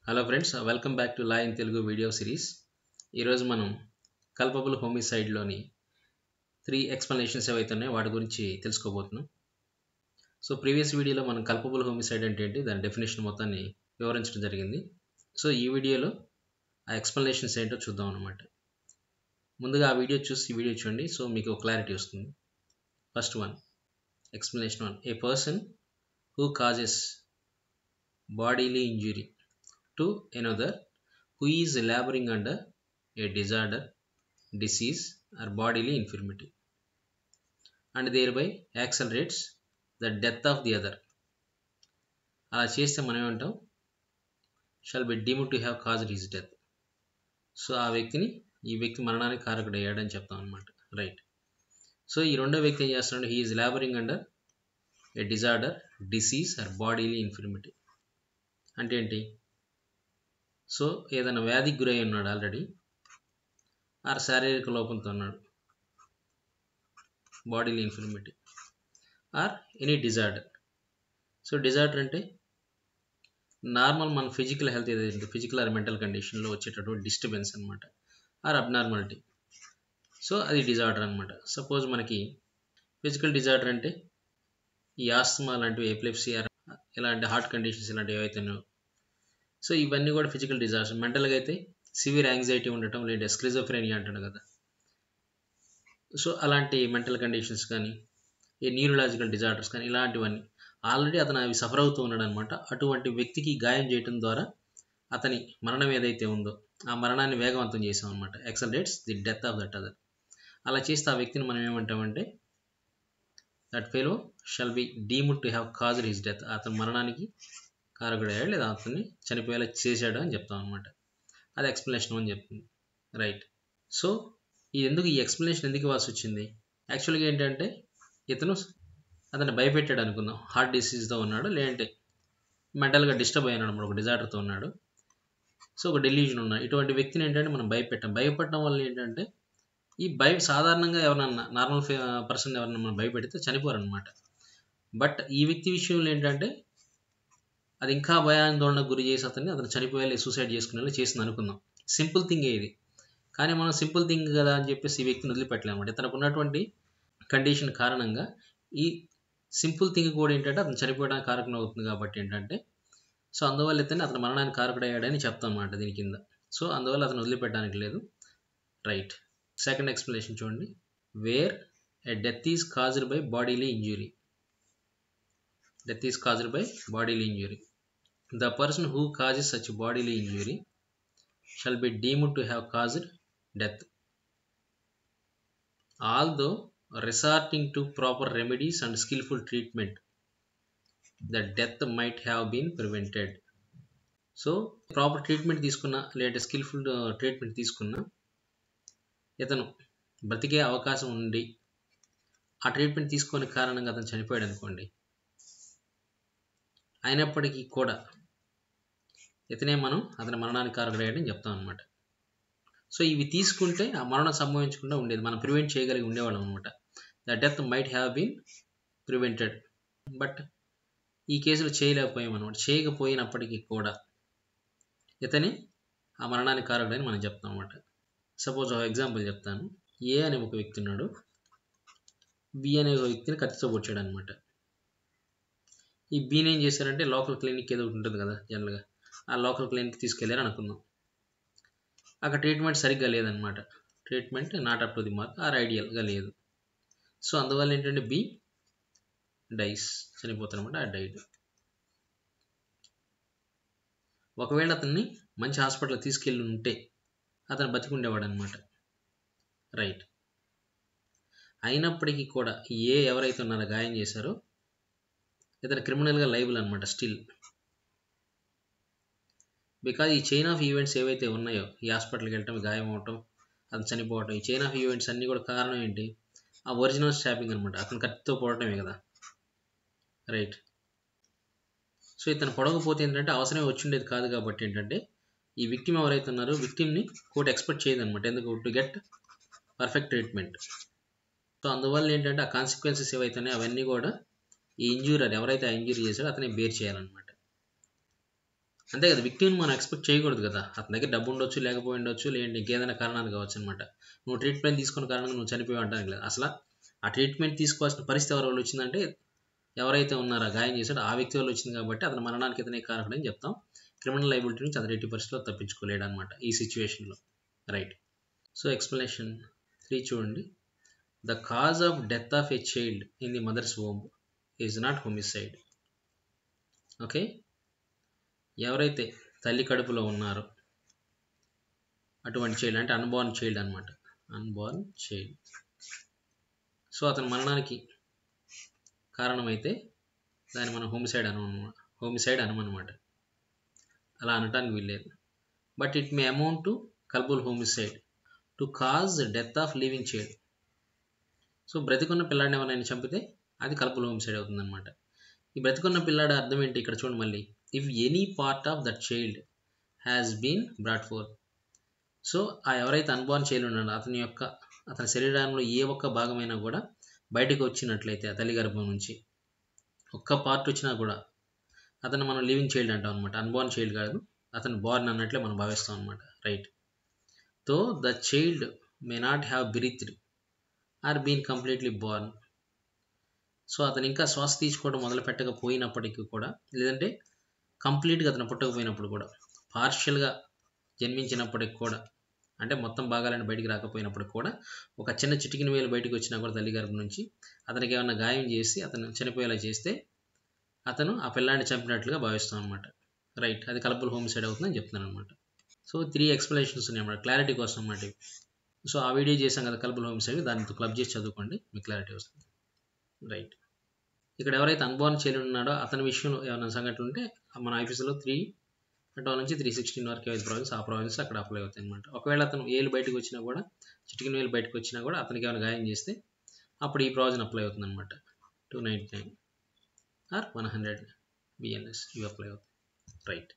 Hello friends, welcome back to law in Telugu video series. ఈరోజు మనం culpable హోమిసైడ్లోని 3 explanations ఏవైతే ఉన్నాయో వాటి గురించి తెలుసుకోబోతున్నాం. సో ప్రీవియస్ వీడియోలో మనం కల్పబుల్ హోమిసైడ్ అంటే ఏంటి, దాని డెఫినేషన్ మొత్తాన్ని వివరించడం జరిగింది. సో ఈ వీడియోలో ఆ ఎక్స్ప్లెనేషన్స్ ఏంటో చూద్దాం అనమాట. ముందుగా ఆ వీడియో చూసి ఈ వీడియో చూడండి, సో మీకు క్లారిటీ వస్తుంది. First one, explanation 1. A person who causes bodily injury to another who is laboring under a disorder, disease or bodily infirmity and thereby accelerates the death of the other. అలా చేస్తే మనం ఏమంటాం, shawl be deemed to have caused his death. So ఈ వ్యక్తి మరణానికి కారకుడు అయ్యాడని చెప్తాం అనమాట. రైట్. సో ఈ రెండో వ్యక్తి ఏం చేస్తున్నాడు, he is labouring under a disorder, disease or bodily infirmity. అంటే ఏంటి, సో ఏదైనా వ్యాధికి గురై ఉన్నాడు ఆల్రెడీ, ఆర్ శారీరక లోపంతో ఉన్నాడు, bodily infirmity or any disorder. So disorder అంటే నార్మల్ మన ఫిజికల్ హెల్త్ ఏదైతే ఫిజికల్ ఆర్ మెంటల్ కండిషన్లో వచ్చేటటువంటి డిస్టర్బెన్స్ అనమాట, ఆర్ అబ్నార్మాలిటీ. సో అది డిజార్డర్ అనమాట. సపోజ్ మనకి ఫిజికల్ డిజార్డర్ అంటే ఈ ఆస్తమా లాంటివి, ఎపిలెప్సీ ఆర్ ఇలాంటి హార్ట్ కండిషన్స్ ఇలాంటివి ఏవైతేనో, సో ఇవన్నీ కూడా ఫిజికల్ డిజార్డర్స్. మెంటల్గా అయితే సివియర్ యాంగ్జైటీ ఉండటం, లేదా స్క్రిజోఫ్రెనియా అంటాడు కదా, సో అలాంటి మెంటల్ కండిషన్స్ కానీ, ఈ న్యూరలాజికల్ డిజార్డర్స్ కానీ, ఇలాంటివన్నీ ఆల్రెడీ అతను అవి సఫర్ అవుతూ ఉన్నాడు అనమాట. అటువంటి వ్యక్తికి గాయం చేయడం ద్వారా అతని మరణం ఏదైతే ఉందో ఆ మరణాన్ని వేగవంతం చేసాం అనమాట. Accelerates the death of that other. అలా చేస్తే ఆ వ్యక్తిని మనం ఏమంటామంటే, that fellow shall be deemed to have caused his death. అతని మరణానికి కారకుడయ్యాడు లేదా అతన్ని చనిపోయేలా చేశాడు అని చెప్తాం అనమాట. అది ఎక్స్ప్లెనేషన్ అని చెప్తుంది. రైట్. సో ఈ ఎక్స్ప్లెనేషన్ ఎందుకు ఇవ్వాల్సి వచ్చింది, యాక్చువల్గా ఏంటంటే అతన్ని భయపెట్టాడు అనుకుందాం. హార్ట్ డిసీజ్తో ఉన్నాడు, లేదంటే మెంటల్గా డిస్టర్బ్ అయినాడు, ఒక డిజార్డర్తో ఉన్నాడు, సో ఒక డెల్యూజన్ ఉన్నాడు. ఇటువంటి వ్యక్తిని ఏంటంటే మనం భయపెట్టడం వల్ల ఏంటంటే సాధారణంగా ఎవరన్నా నార్మల్ పర్సన్ ఎవరన్నా మనం భయపెడితే చనిపోరు అనమాట. బట్ ఈ వ్యక్తి విషయంలో ఏంటంటే అది ఇంకా భయాందోళనకు గురి చేసి అతను చనిపోయేలా, సూసైడ్ చేసుకునేలా చేసింది అనుకుందాం. సింపుల్ థింగే ఇది, కానీ మనం సింపుల్ థింగ్ కదా అని చెప్పేసి ఈ వ్యక్తిని వదిలిపెట్టలేము అనమాట. తనకు ఉన్నటువంటి కండిషన్ కారణంగా ఈ సింపుల్ థింగ్ కూడా ఏంటంటే అతను చనిపోవడానికి కారకం అవుతుంది. కాబట్టి ఏంటంటే సో అందువల్ల అతను మరణానికి కారకుడయ్యాడని చెప్తాం అన్నమాట దీని కింద. సో అందువల్ల అతను వదిలిపెట్టడానికి లేదు. రైట్. సెకండ్ ఎక్స్ప్లెనేషన్ చూడండి. Where a death is caused by bodily injury. Death is caused by bodily injury. The person who causes such bodily injury shall be deemed to have caused death, although resorting to proper remedies and skillful treatment the death might have been prevented. So proper treatment తీసుకున్న, లేదా skilful treatment తీసుకున్న ఇతను బ్రతికే అవకాశం ఉండి ఆ treatment తీసుకునే కారణంగా అతను చనిపోయాడు అనుకోండి, అయినప్పటికీ కూడా ఇతనే అతని మరణానికి కారకుడయ్యాడని చెప్తాం అనమాట. సో ఇవి తీసుకుంటే ఆ మరణం సంభవించకుండా ఉండేది, మనం ప్రివెంట్ చేయగలిగి ఉండేవాళ్ళం అనమాట. The death might have been prevented. But ఈ కేసులో చేయలేకపోయాం అనమాట. చేయకపోయినప్పటికీ కూడా ఇతనే ఆ మరణానికి కారకుడని మనం చెప్తాం అనమాట. సపోజ్ ఒక ఎగ్జాంపుల్ చెప్తాను. ఏ అనే ఒక వ్యక్తి ఉన్నాడు, బి అనే ఒక వ్యక్తిని కత్తితో పొడిచాడు అనమాట. ఈ బీని ఏం చేశారంటే లోకల్ క్లినిక్ ఏదో ఉంటుంది కదా జనరల్గా, ఆ లోకల్ క్లినిక్ తీసుకెళ్ళారు అనుకుందాం. అక్కడ ట్రీట్మెంట్ సరిగ్గా లేదనమాట. Treatment not up to the mark or ఐడియల్గా లేదు. సో అందువల్ల ఏంటంటే బి డైస్, చనిపోతారనమాట. ఆ డైడ్. ఒకవేళ అతన్ని మంచి హాస్పిటల్ తీసుకెళ్ళి ఉంటే అతను బతికుండేవాడు అనమాట. రైట్. అయినప్పటికీ కూడా ఎవరైతే ఉన్నారో గాయం చేశారో ఇతను క్రిమినల్గా లైబుల్ అనమాట స్టిల్. బికాజ్ ఈ చైన్ ఆఫ్ ఈవెంట్స్ ఏవైతే ఉన్నాయో, ఈ హాస్పిటల్కి వెళ్ళటం, గాయం అవటం, అతను చనిపోవటం, ఈ చైన్ ఆఫ్ ఈవెంట్స్ అన్నీ కూడా కారణం ఏంటి, ఆ ఒరిజినల్ స్టాపింగ్ అనమాట. అతను కత్తితో పొడటమే కదా. రైట్. సో ఇతను పొడవకపోతే ఏంటంటే అవసరమే వచ్చిండేది కాదు. కాబట్టి ఏంటంటే ఈ విక్టిమ్ ఎవరైతే ఉన్నారో విక్టిమ్ని కోర్టు ఎక్స్పెక్ట్ చేయదు అనమాట. ఎందుకు, to get perfect treatment. So అందువల్ల ఏంటంటే ఆ కాన్సిక్వెన్సెస్ ఏవైతే ఉన్నాయో అవన్నీ కూడా ఈ ఇంజూరీ ఎవరైతే ఆ ఇంజూరీ చేశాడో అతనే బేర్ చేయాలన్నమాట. అంతే కదా, విక్టిమ్ని మనం ఎక్స్పెక్ట్ చేయకూడదు కదా, అతని దగ్గర డబ్బు ఉండొచ్చు, లేకపోయి ఉండొచ్చు, లేదంటే ఇంకేదైనా కారణాలు కావచ్చు అనమాట. నువ్వు ట్రీట్మెంట్ తీసుకున్న కారణంగా నువ్వు చనిపోయి అంటానికి లేదు. అసలు ఆ ట్రీట్మెంట్ తీసుకోవాల్సిన పరిస్థితి ఎవరి వల్ల వచ్చిందంటే ఎవరైతే ఉన్నారో గాయం చేశాడో ఆ వ్యక్తి వల్ల వచ్చింది కాబట్టి అతని మరణానికి ఇతనే కారకుడు అని చెప్తాం. క్రిమినల్ లైబిలిటీ నుంచి అతను 80% తప్పించుకోలేడు అనమాట ఈ సిచ్యువేషన్లో. రైట్. సో ఎక్స్ప్లెనేషన్ 3 చూడండి. The cause of death of a child in the mother's womb is not homicide. Okay, ఎవరైతే తల్లి కడుపులో ఉన్నారో అటువంటి చైల్డ్ అంటే అన్బార్న్ చైల్డ్ అనమాట, అన్బార్న్ చైల్డ్. సో అతని మరణానికి కారణమైతే దాన్ని మనం హోమిసైడ్ అనమన్నమాట. అలా అనటానికి వీల్లేదు. But it may amount to culpable homicide to cause death of living child. So బ్రతికున్న పిల్లాడిని ఎవరైనా చంపితే అది కల్పబుల్ హోమిసైడ్ అవుతుందన్నమాట. ఈ బ్రతికున్న పిల్లాడి అర్థం ఏంటి ఇక్కడ చూడండి మళ్ళీ, if any part of that child has been brought forth. So ఆ ఎవరైతే అన్బార్న్ చైల్డ్ ఉన్నాడో అతని శరీరంలో ఏ ఒక్క భాగమైనా కూడా బయటకు వచ్చినట్లయితే ఆ తల్లి గర్భం నుంచి ఒక్క పార్ట్ వచ్చినా కూడా అతను మనం లివింగ్ చైల్డ్ అంటాం అనమాట, అన్బార్న్ చైల్డ్ కాదు, అతను బార్న్ అన్నట్లే మనం భావిస్తాం అనమాట. Right. Though the child may not have breathed or been completely born. So అతను ఇంకా శ్వాస తీసుకోవడం మొదలు పెట్టకపోయినప్పటికీ కూడా, లేదంటే కంప్లీట్గా అతను పుట్టకపోయినప్పుడు కూడా, పార్షియల్గా జన్మించినప్పటికి కూడా, అంటే మొత్తం భాగాలను బయటికి రాకపోయినప్పుడు కూడా ఒక చిన్న చిటికిన వేలు బయటకు వచ్చినా కూడా తల్లి గర్భం నుంచి అతనికి ఏమైనా గాయం చేసి అతను చనిపోయేలా చేస్తే అతను ఆ పిల్లాన్ని చంపినట్లుగా భావిస్తాం అనమాట. రైట్. అది కల్పబుల్ హోమిసైడ్ అవుతుందని చెప్తున్నాను అనమాట. సో 3 ఎక్స్ప్లెనేషన్స్ ఉన్నాయి అన్నమాట క్లారిటీ కోసం అన్నమాట. సో ఆ వీడియో చేసాం కదా కల్పబుల్ హోమిసైడ్, దానితో క్లబ్ చేసి చదువుకోండి, మీకు క్లారిటీ వస్తుంది. రైట్. ఇక్కడ ఎవరైతే అన్బార్న్ చైల్డ్ ఉన్నాడో అతని విషయంలో ఏమైనా సంఘటనలు ఉంటే మన ఆఫీసులో 312 నుంచి 316 వరకు 5 ప్రావిన్స్, ఆ ప్రావిన్స్ అక్కడ అప్లై అవుతాయి అనమాట. ఒకవేళ అతను ఏళ్ళు బయటకు వచ్చినా కూడా, చిటికిన వేలు బయటకు వచ్చినా కూడా అతనికి ఏమైనా గాయం చేస్తే అప్పుడు ఈ ప్రావిజన్ అప్లై అవుతుంది అనమాట. 299 ఆర్ 100 BNS ఇవి అప్లై అవుతాయి. రైట్.